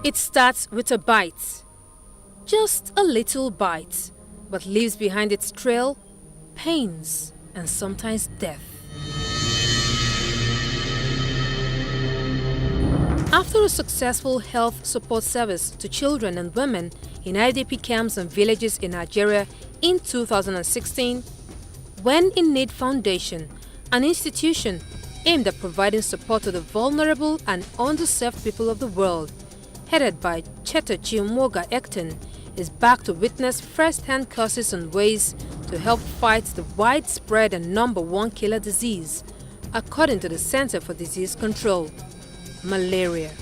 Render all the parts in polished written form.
It starts with a bite, just a little bite, but leaves behind its trail pains and sometimes death. After a successful health support service to children and women in IDP camps and villages in Nigeria in 2016, When in Need Foundation, an institution aimed at providing support to the vulnerable and underserved people of the world, headed by Cheta Chiumoga Ekton, is back to witness first-hand causes and ways to help fight the widespread and number one killer disease, according to the Center for Disease Control, malaria.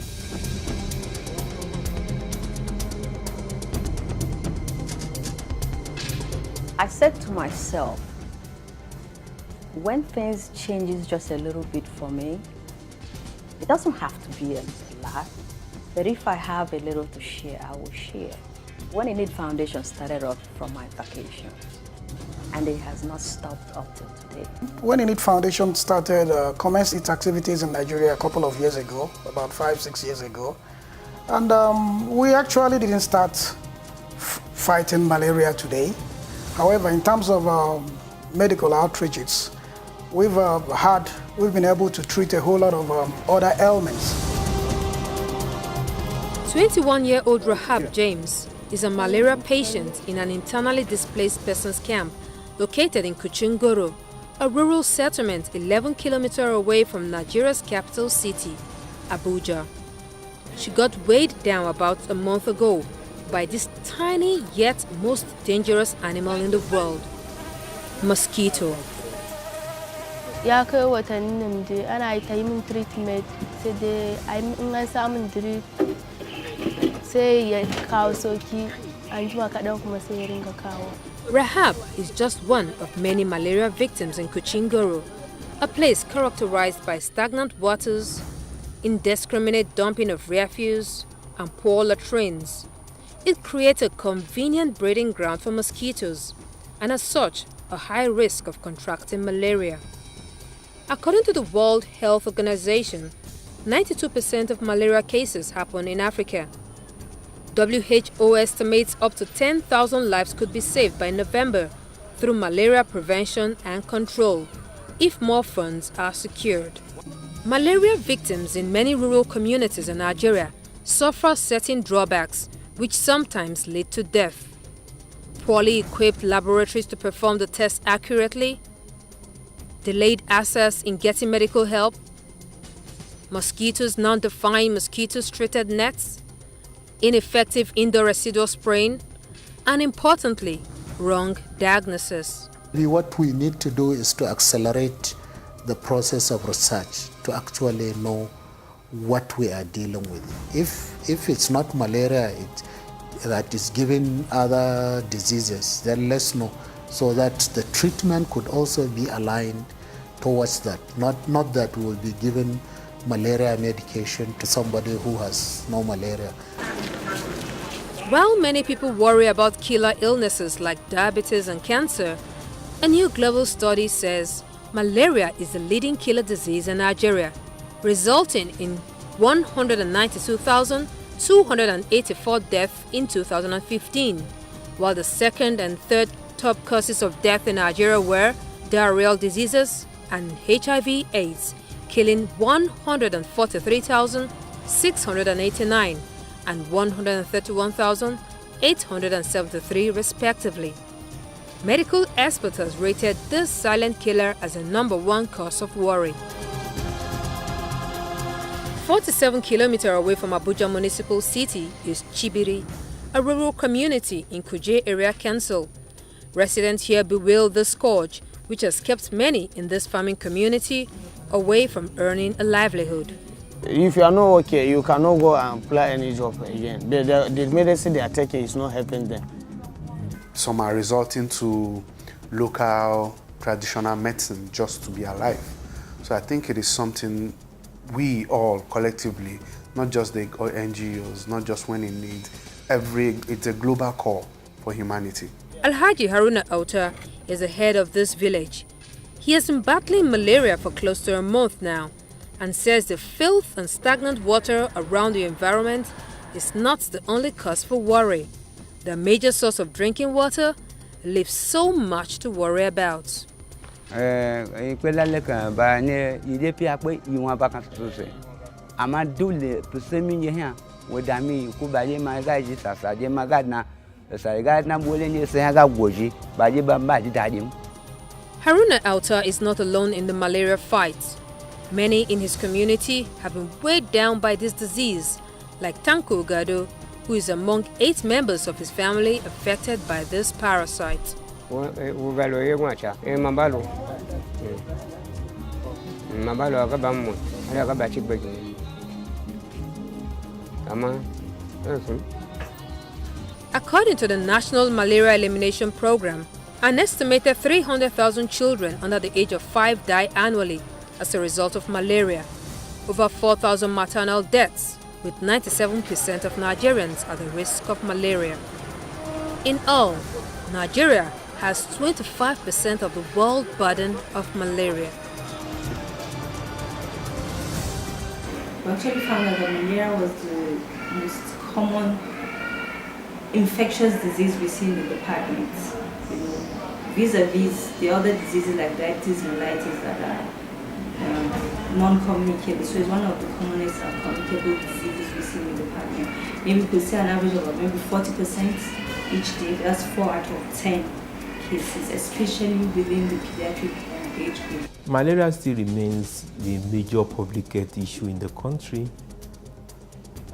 I said to myself, when things changes just a little bit for me, it doesn't have to be a lot, but if I have a little to share, I will share. When in Need Foundation started off from my vacation, and it has not stopped up till today. When in Need Foundation started, commenced its activities in Nigeria a couple of years ago, about 5-6 years ago, and we actually didn't start fighting malaria today. However, in terms of medical outreaches, we've been able to treat a whole lot of other ailments. 21-year-old Rahab James is a malaria patient in an internally displaced persons camp located in Kuchingoro, a rural settlement 11 kilometers away from Nigeria's capital city, Abuja. She got weighed down about a month ago by this tiny yet most dangerous animal in the world, mosquito. Ya kai watanni nan dai ana ta yi min treatment sai dai in an samu drip sai ya kawo soki an jima kaɗan kuma sai ya ringa kawo. Rahab is just one of many malaria victims in Kuchingoro, a place characterized by stagnant waters, indiscriminate dumping of refuse, and poor latrines. It creates a convenient breeding ground for mosquitoes, and as such, a high risk of contracting malaria. According to the World Health Organization, 92% of malaria cases happen in Africa. WHO estimates up to 10,000 lives could be saved by November through malaria prevention and control, if more funds are secured. Malaria victims in many rural communities in Nigeria suffer certain drawbacks, which sometimes lead to death. Poorly equipped laboratories to perform the tests accurately, delayed access in getting medical help, mosquitoes non-defined mosquitoes-treated nets, ineffective indoor residual spraying, and importantly, wrong diagnosis. What we need to do is to accelerate the process of research to actually know what we are dealing with. If it's not malaria that is giving other diseases, then let's know, so that the treatment could also be aligned towards that. Not that we will be giving malaria medication to somebody who has no malaria. While many people worry about killer illnesses like diabetes and cancer, a new global study says malaria is the leading killer disease in Nigeria, resulting in 192,284 deaths in 2015, while the second and third top causes of death in Nigeria were diarrheal diseases and HIV/AIDS, killing 143,689 and 131,873 respectively. Medical experts have rated this silent killer as a #1 cause of worry. 47 kilometers away from Abuja Municipal City is Chibiri, a rural community in Kuje Area Council. Residents here bewail the scourge, which has kept many in this farming community away from earning a livelihood. If you are not okay, you cannot go and apply any job again. The medicine they are taking is not helping them. Some are resorting to local traditional medicine just to be alive. So I think it is something we all collectively, not just the NGOs, not just when in need, it's a global call for humanity. Alhaji Haruna Auta is the head of this village. He has been battling malaria for close to a month now, and says the filth and stagnant water around the environment is not the only cause for worry. The major source of drinking water leaves so much to worry about. Haruna Alta is not alone in the malaria fight. Many in his community have been weighed down by this disease, like Tanko Gado, who is among 8 members of his family affected by this parasite. According to the National Malaria Elimination Program, an estimated 300,000 children under the age of 5 die annually as a result of malaria. Over 4,000 maternal deaths, with 97% of Nigerians at the risk of malaria. In all, Nigeria has 25% of the world burden of malaria. We actually found out that malaria was the most common infectious disease we see in the departments. You know, vis-a-vis the other diseases like diabetes, mellitus that are non-communicable. So it's one of the commonest communicable diseases we see in the department. Maybe we could say an average of about maybe 40% each day. That's 4 out of 10 cases, especially within the pediatric age group. Malaria still remains the major public health issue in the country,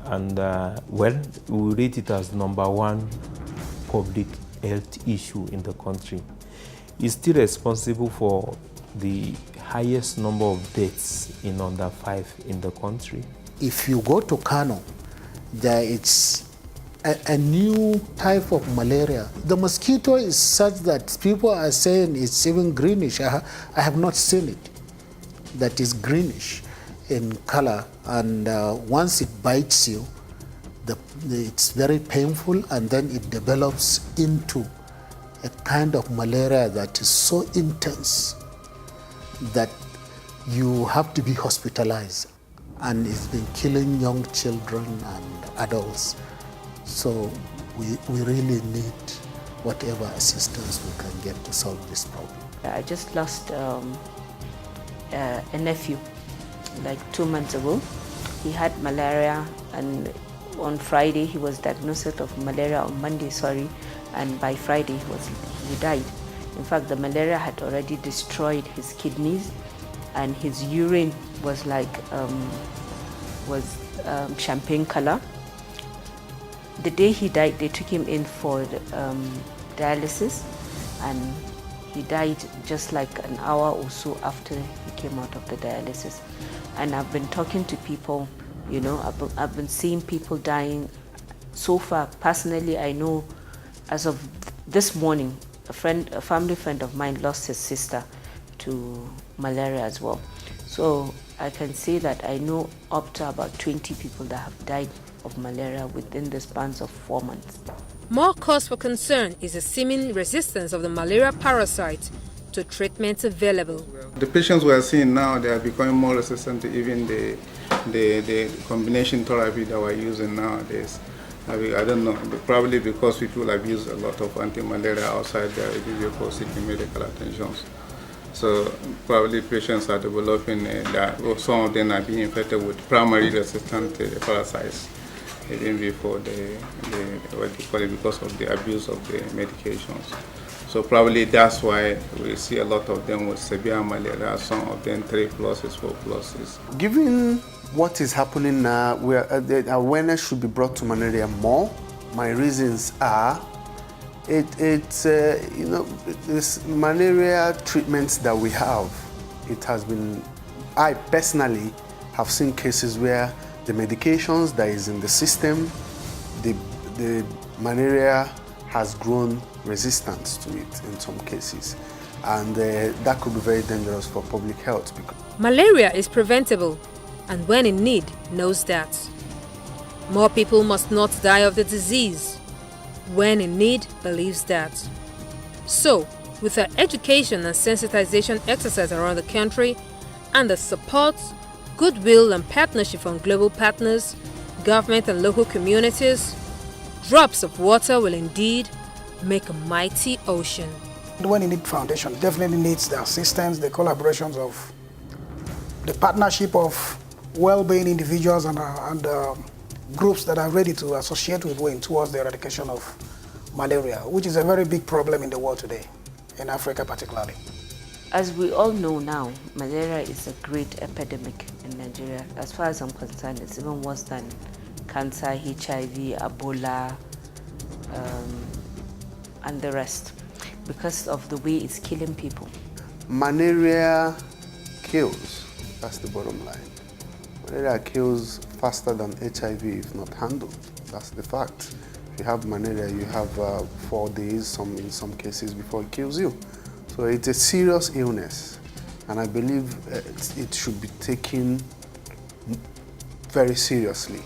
and well, we rate it as #1 public health issue in the country. It's still responsible for the highest number of deaths in under 5 in the country. If you go to Kano, there is a new type of malaria. The mosquito is such that people are saying it's even greenish. I have not seen it. That is greenish in color, and once it bites you, it's very painful, and then it develops into a kind of malaria that is so intense that you have to be hospitalized, and it's been killing young children and adults. So we really need whatever assistance we can get to solve this problem. I just lost a nephew like 2 months ago. He had malaria, and on Friday he was diagnosed of malaria, on Monday, and by Friday he died. In fact, the malaria had already destroyed his kidneys, and his urine was like champagne color. The day he died, they took him in for dialysis, and he died just like an hour or so after he came out of the dialysis. And I've been talking to people, you know, I've been seeing people dying. So far, personally, I know as of this morning, a family friend of mine lost his sister to malaria as well. So I can say that I know up to about 20 people that have died of malaria within the spans of 4 months. More cause for concern is the seeming resistance of the malaria parasite to treatments available. The patients we are seeing now, they are becoming more resistant to even the combination therapy that we're using nowadays. I don't know, probably because people have used a lot of anti-malaria outside their individual seeking medical attentions. So probably patients are developing some of them are being infected with primary resistant parasites even before what they call it, because of the abuse of the medications. So probably that's why we see a lot of them with severe malaria, some of them 3+, 4+. Given what is happening now, where the awareness should be brought to malaria more. My reasons are, this malaria treatments that we have, it has been, I personally have seen cases where the medications that is in the system, the malaria has grown resistant to it in some cases, and that could be very dangerous for public health. Malaria is preventable, and when in need, knows that. More people must not die of the disease. When in need, believes that. So, with our education and sensitization exercise around the country, and the support, goodwill and partnership from global partners, government and local communities, drops of water will indeed make a mighty ocean. When you need foundation, definitely needs the assistance, the collaborations of the partnership of well-being individuals and groups that are ready to associate with WIN towards the eradication of malaria, which is a very big problem in the world today, in Africa particularly. As we all know now, malaria is a great epidemic in Nigeria. As far as I'm concerned, it's even worse than cancer, HIV, Ebola, and the rest, because of the way it's killing people. Malaria kills, that's the bottom line. Malaria kills faster than HIV if not handled. That's the fact. If you have malaria, you have 4 days, in some cases, before it kills you. So it's a serious illness, and I believe it should be taken very seriously.